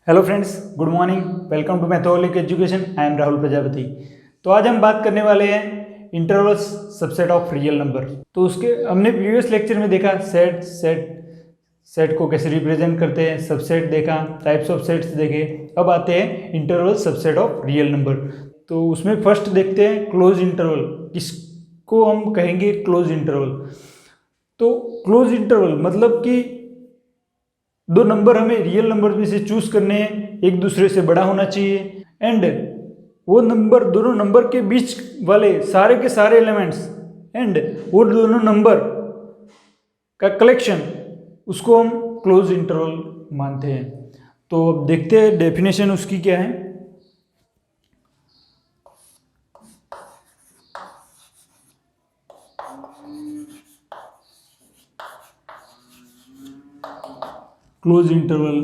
Hello friends, good morning. Welcome to Matholic Education. I am Rahul Prajapati. तो आज हम बात करने वाले हैं intervals subset of real number. तो उसके हमने प्रीवियस लेक्चर में देखा सेट को कैसे रिप्रेजेंट करते हैं, सबसेट देखा, टाइप्स ऑफ सेट्स देखे। अब आते हैं interval subset of real number. तो उसमें फर्स्ट देखते हैं क्लोज इंटरवल। किसको हम कहेंगे क्लोज इंटरवल? तो क्लोज इंटरवल मतलब कि दो नंबर हमें रियल नंबर में से चूज करने हैं, एक दूसरे से बड़ा होना चाहिए एंड वो नंबर, दोनों नंबर के बीच वाले सारे के सारे एलिमेंट्स एंड वो दोनों नंबर का कलेक्शन, उसको हम क्लोज इंटरवल मानते हैं। तो अब देखते हैं डेफिनेशन उसकी क्या है। Close interval,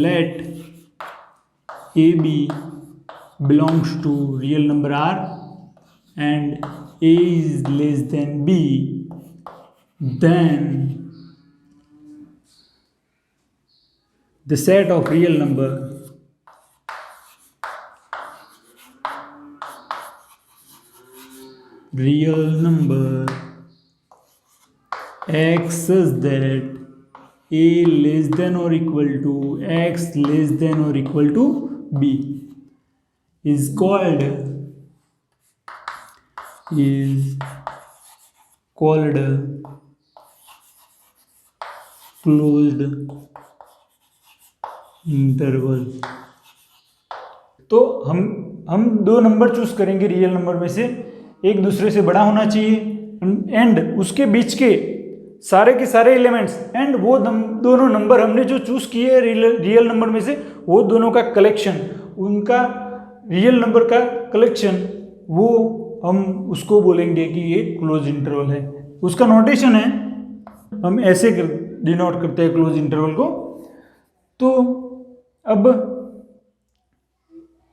let AB belongs to real number R and A is less than B, then the set of real number X such that A less than or equal to X less than or equal to B is called closed interval। तो हम दो number choose करेंगे real number में से, एक दूसरे से बड़ा होना चाहिए एंड उसके बीच के सारे एलिमेंट्स एंड वो दोनों नंबर हमने जो चूज किए रियल नंबर में से, वो दोनों का कलेक्शन, उनका रियल नंबर का कलेक्शन, वो हम उसको बोलेंगे कि ये क्लोज इंटरवल है। उसका नोटेशन है, हम ऐसे डिनोट करते हैं क्लोज इंटरवल को। तो अब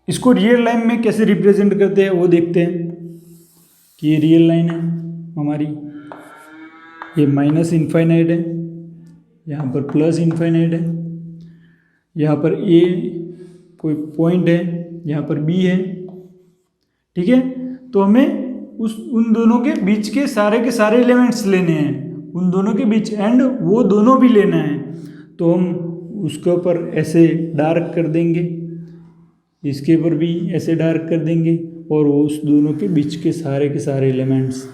इसको रियल लाइन में कैसे रिप्रेजेंट करते हैं वो देखते हैं कि ये रियल लाइन है हमारी, ये माइनस इनफाइनाइट है, यहाँ पर प्लस इनफाइनाइट है, यहाँ पर ए कोई पॉइंट है, यहाँ पर बी है। ठीक है, तो हमें उन दोनों के बीच के सारे एलिमेंट्स लेने हैं, उन दोनों के बीच एंड वो दोनों भी लेना है। तो हम उसके ऊपर ऐसे डार्क कर देंगे, इसके ऊपर भी ऐसे डार्क कर देंगे और वो उस दोनों के बीच के सारे एलिमेंट्स।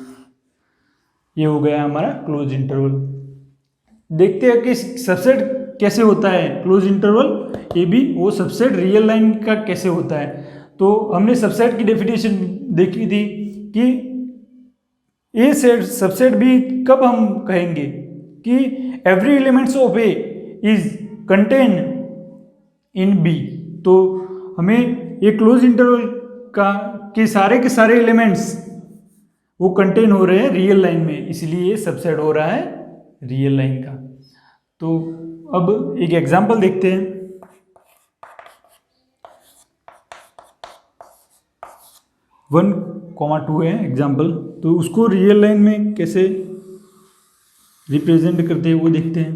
ये हो गया हमारा क्लोज इंटरवल। देखते हैं कि सबसेट कैसे होता है क्लोज इंटरवल ए बी, वो सबसेट रियल लाइन का कैसे होता है। तो हमने सबसेट की डेफिनेशन देखी थी कि ए सेट सबसेट भी कब हम कहेंगे कि every elements of A is contain in B. तो हमें ये क्लोज इंटरवल का के सारे एलिमेंट्स वो कंटेन हो रहे हैं रियल लाइन में, इसलिए ये सबसेट हो रहा है रियल लाइन का। तो अब एक एग्जांपल देखते हैं। 1,2 है एग्जांपल, तो उसको रियल लाइन में कैसे रिप्रेजेंट करते हैं वो देखते हैं।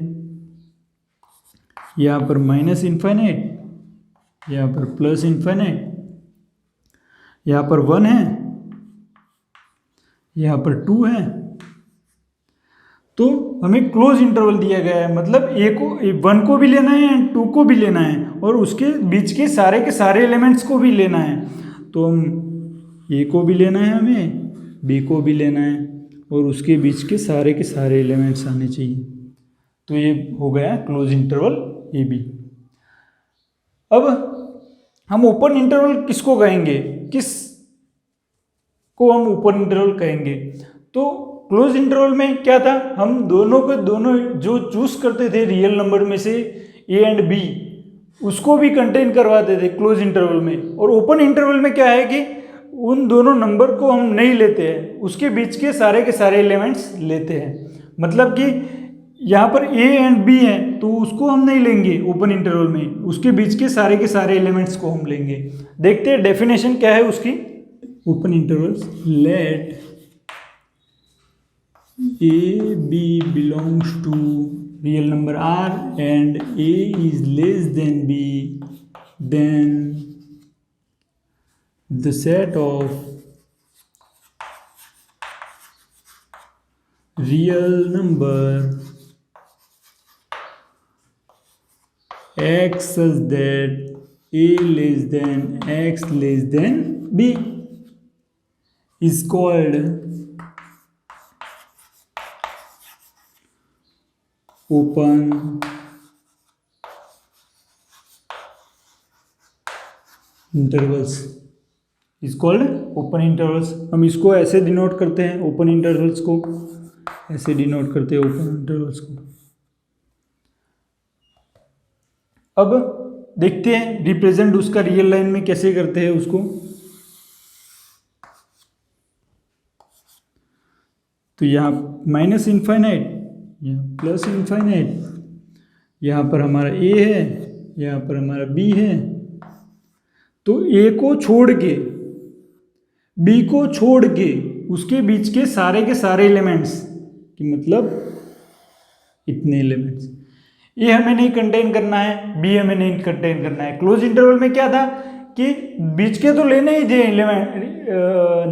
यहाँ पर माइनस इनफाइनाइट, यहाँ पर प्लस इनफाइनाइट, यहाँ पर 1 है, यहाँ पर 2 है। तो हमें क्लोज इंटरवल दिया गया है, मतलब ए को 1 को भी लेना है एंड 2 को भी लेना है और उसके बीच के सारे एलिमेंट्स को भी लेना है। तो हम ए को भी लेना है, हमें बी को भी लेना है और उसके बीच के सारे एलिमेंट्स आने चाहिए। तो ये हो गया क्लोज इंटरवल ए बी। अब हम ओपन इंटरवल किसको कहेंगे, किस को हम ओपन इंटरवल कहेंगे? तो क्लोज इंटरवल में क्या था, हम दोनों जो चूज करते थे रियल नंबर में से ए एंड बी, उसको भी कंटेन करवाते थे क्लोज इंटरवल में। और ओपन इंटरवल में क्या है कि उन दोनों नंबर को हम नहीं लेते हैं, उसके बीच के सारे एलिमेंट्स लेते हैं। मतलब कि यहाँ पर ए एंड बी है तो उसको हम नहीं लेंगे ओपन इंटरवल में, उसके बीच के सारे एलिमेंट्स को हम लेंगे। देखते हैं डेफिनेशन क्या है उसकी। Open intervals, let A B belongs to real number R and A is less than B, then the set of real number x such that a less than x less than b is called open intervals, is called open intervals। हम इसको ऐसे denote करते हैं, open intervals को ऐसे denote करते हैं open intervals को। अब देखते हैं रिप्रेजेंट उसका रियल लाइन में कैसे करते हैं उसको। तो यहाँ माइनस इनफाइनाइट, यहाँ प्लस इनफाइनाइट, यहाँ पर हमारा ए है, यहाँ पर हमारा बी है। तो ए को छोड़ के, बी को छोड़ के उसके बीच के सारे एलिमेंट्स कि मतलब इतने एलिमेंट्स, ए हमें नहीं कंटेन करना है, बी हमें नहीं कंटेन करना है। क्लोज इंटरवल में क्या था कि बीच के तो लेने ही थे एलिमेंट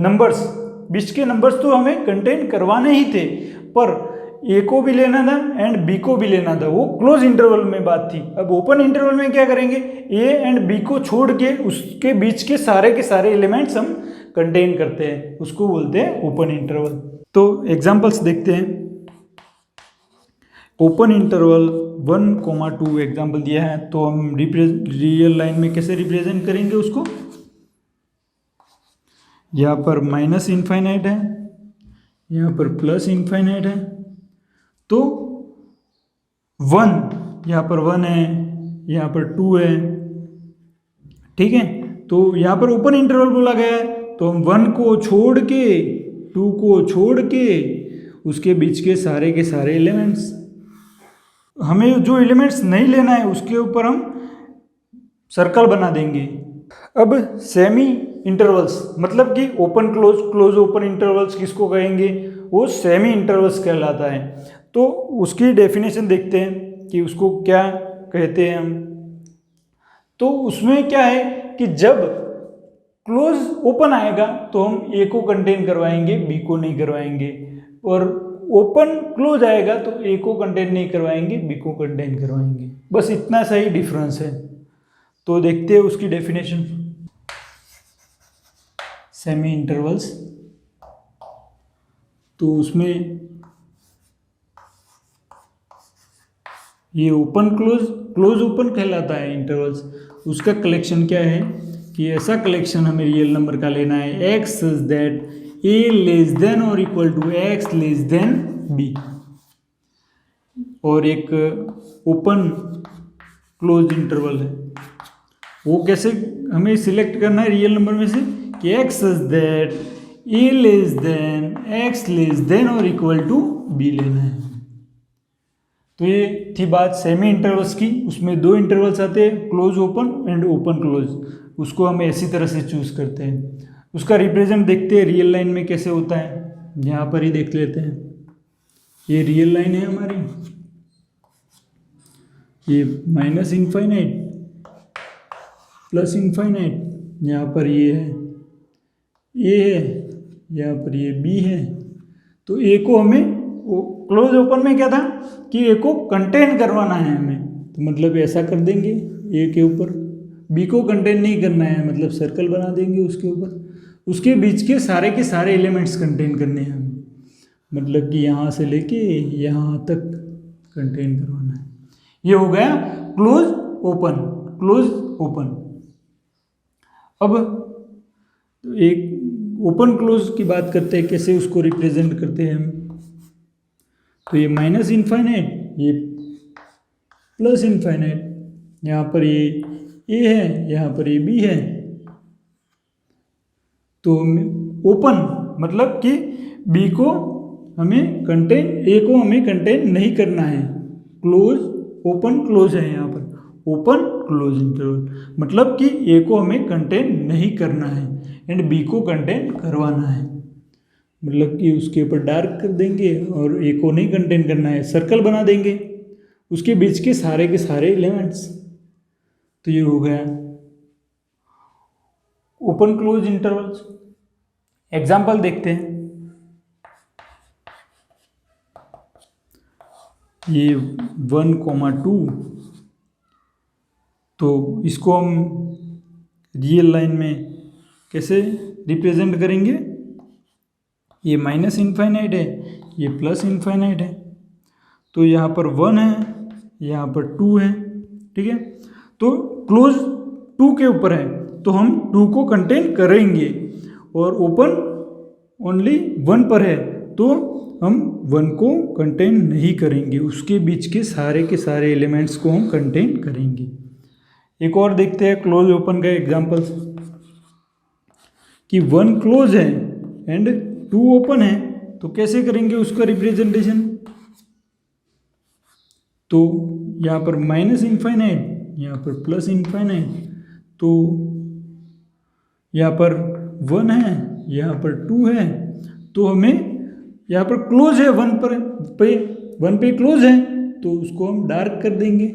नंबर्स, बीच के नंबर्स तो हमें कंटेन करवाने ही थे, पर ए को भी लेना था एंड बी को भी लेना था, वो क्लोज इंटरवल में बात थी। अब ओपन इंटरवल में क्या करेंगे, ए एंड बी को छोड़ के उसके बीच के सारे एलिमेंट्स हम कंटेन करते हैं, उसको बोलते हैं ओपन इंटरवल। तो एग्जांपल्स देखते हैं। ओपन इंटरवल 1,2 एग्जाम्पल दिया है, तो हम रियल लाइन में कैसे रिप्रेजेंट करेंगे उसको। यहाँ पर माइनस इनफाइनाइट है, यहाँ पर प्लस इनफाइनाइट है। तो 1 यहाँ पर 1 है, यहाँ पर 2 है, ठीक है। तो यहाँ पर ओपन इंटरवल बोला गया है, तो हम 1 को छोड़ के 2 को छोड़ के उसके बीच के सारे एलिमेंट्स, हमें जो एलिमेंट्स नहीं लेना है उसके ऊपर हम सर्कल बना देंगे। अब सेमी इंटरवल्स मतलब कि open close, close open intervals किसको कहेंगे, वो सेमी इंटरवल्स कहलाता है। तो उसकी डेफिनेशन देखते हैं कि उसको क्या कहते हैं हम। तो उसमें क्या है कि जब क्लोज ओपन आएगा तो हम ए को कंटेन करवाएंगे, बी को नहीं करवाएंगे, और ओपन क्लोज आएगा तो ए को कंटेन नहीं करवाएंगे, बी को कंटेन करवाएंगे। बस इतना सा ही डिफरेंस है। तो देखते हैं उसकी डेफिनेशन। सेमी इंटरवल्स, तो उसमें ये ओपन क्लोज, क्लोज ओपन कहलाता है इंटरवल्स। उसका कलेक्शन क्या है कि ऐसा कलेक्शन हमें रियल नंबर का लेना है x such that a less than और equal to x less than b, और एक ओपन क्लोज इंटरवल है। वो कैसे हमें सिलेक्ट करना है रियल नंबर में से कि x such that a less then x less than और इक्वल टू b लेना है। तो ये थी बात सेमी इंटरवल्स की। उसमें 2 इंटरवल्स आते हैं, close open and open close. उसको हम ऐसी तरह से चूज करते हैं। उसका रिप्रेजेंट देखते हैं रियल लाइन में कैसे होता है, यहाँ पर ही देख लेते हैं। ये रियल लाइन है हमारी, ये माइनस इनफाइनाइट प्लस इनफाइनाइट, यहाँ पर ये है ए है, यहाँ पर ये बी है। तो ए को हमें क्लोज ओपन में क्या था कि ए को कंटेन करवाना है हमें, तो मतलब ऐसा कर देंगे ए के ऊपर। बी को कंटेन नहीं करना है, मतलब सर्कल बना देंगे उसके ऊपर। उसके बीच के सारे एलिमेंट्स कंटेन करने हैं हमें, मतलब कि यहाँ से लेके यहाँ तक कंटेन करवाना है। ये हो गया क्लोज ओपन, क्लोज ओपन। अब एक ओपन क्लोज की बात करते हैं, कैसे उसको रिप्रेजेंट करते हैं हम। तो ये माइनस इनफाइनाइट, ये प्लस इनफाइनाइट, यहाँ पर ये ए है, यहाँ पर ये बी है। तो ओपन मतलब कि बी को हमें कंटेन, ए को हमें कंटेन नहीं करना है। क्लोज ओपन क्लोज है यहाँ पर, ओपन क्लोज इंटरवल मतलब कि ए को हमें कंटेन नहीं करना है एंड बी को कंटेन करवाना है। मतलब कि उसके ऊपर डार्क कर देंगे और ए को नहीं कंटेन करना है, सर्कल बना देंगे। उसके बीच के सारे एलिमेंट्स। तो ये हो गया ओपन क्लोज इंटरवल्स। एग्जाम्पल देखते हैं। ये 1,2, तो इसको हम रियल लाइन में कैसे रिप्रेजेंट करेंगे? ये माइनस इनफाइनाइट है, ये प्लस इनफाइनाइट है, तो यहाँ पर 1 है, यहाँ पर 2 है, ठीक है। तो क्लोज 2 के ऊपर है तो हम 2 को कंटेन करेंगे, और ओपन ओनली 1 पर है तो हम 1 को कंटेन नहीं करेंगे, उसके बीच के सारे एलिमेंट्स को हम कंटेन करेंगे। एक और देखते हैं क्लोज ओपन का एग्जांपल्स, कि 1 क्लोज है एंड 2 ओपन है, तो कैसे करेंगे उसका रिप्रेजेंटेशन? तो यहाँ पर माइनस इनफाइनाइट, यहाँ पर प्लस इनफाइनाइट, तो यहाँ पर 1 है, यहाँ पर 2 है, तो हमें यहाँ पर क्लोज है 1 पे क्लोज है तो उसको हम डार्क कर देंगे।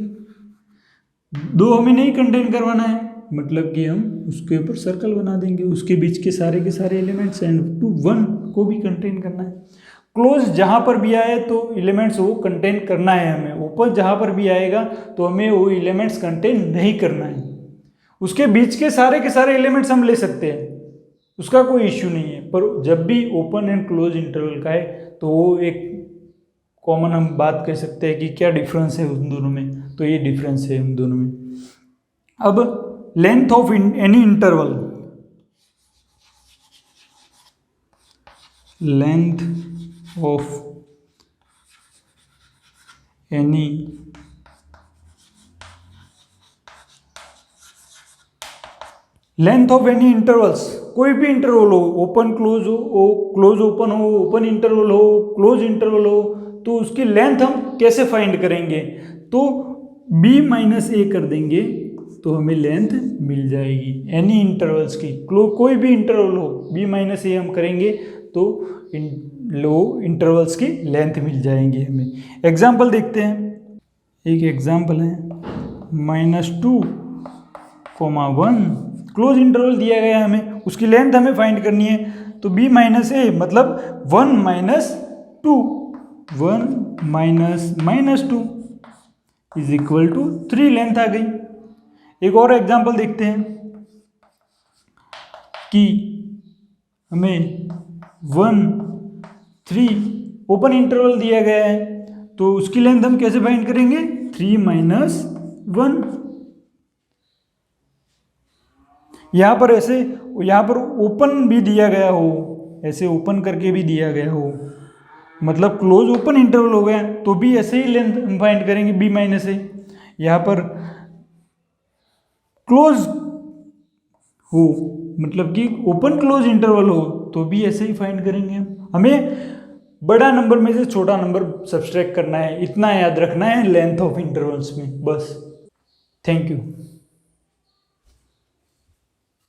2 हमें नहीं कंटेन करवाना है, मतलब कि हम उसके ऊपर सर्कल बना देंगे, उसके बीच के सारे एलिमेंट्स, एंड 1 को भी कंटेन करना है। क्लोज जहाँ पर भी आए तो एलिमेंट्स वो कंटेन करना है हमें, ओपन जहाँ पर भी आएगा तो हमें वो एलिमेंट्स कंटेन नहीं करना है। उसके बीच के सारे एलिमेंट्स हम ले सकते हैं, उसका कोई इश्यू नहीं है, पर जब भी ओपन एंड क्लोज इंटरवल का है तो वो एक कॉमन हम बात कह सकते हैं कि क्या डिफरेंस है उन दोनों में, तो ये डिफरेंस है उन दोनों में। अब length of any interval, length of any length of any intervals, कोई भी इंटरवल हो, ओपन क्लोज हो, क्लोज ओपन हो, ओपन इंटरवल हो, क्लोज इंटरवल हो, तो उसकी लेंथ हम कैसे फाइंड करेंगे? तो b माइनस ए कर देंगे तो हमें लेंथ मिल जाएगी एनी इंटरवल्स की। कोई भी इंटरवल हो, b माइनस ए हम करेंगे तो लो इंटरवल्स की लेंथ मिल जाएंगी हमें। एग्जाम्पल देखते हैं। एक एग्जाम्पल है -2,1 क्लोज इंटरवल दिया गया है हमें, उसकी लेंथ हमें फाइंड करनी है, तो b माइनस ए मतलब 1 minus 2, 1 minus 2 is equal to 3 length आ गई। एक और एग्जांपल देखते हैं कि हमें 1, 3 ओपन इंटरवल दिया गया है, तो उसकी लेंथ हम कैसे फाइंड करेंगे? 3 माइनस 1। यहाँ पर ऐसे, यहाँ पर ओपन भी दिया गया हो, ऐसे ओपन करके भी दिया गया हो, मतलब क्लोज ओपन इंटरवल हो गया, तो भी ऐसे ही लेंथ हम फाइंड करेंगे b माइनस ए। यहाँ पर क्लोज हो, मतलब कि ओपन क्लोज इंटरवल हो, तो भी ऐसे ही फाइंड करेंगे हम। हमें बड़ा नंबर में से छोटा नंबर सब्सट्रैक्ट करना है, इतना याद रखना है लेंथ ऑफ इंटरवल्स में, बस। Thank you.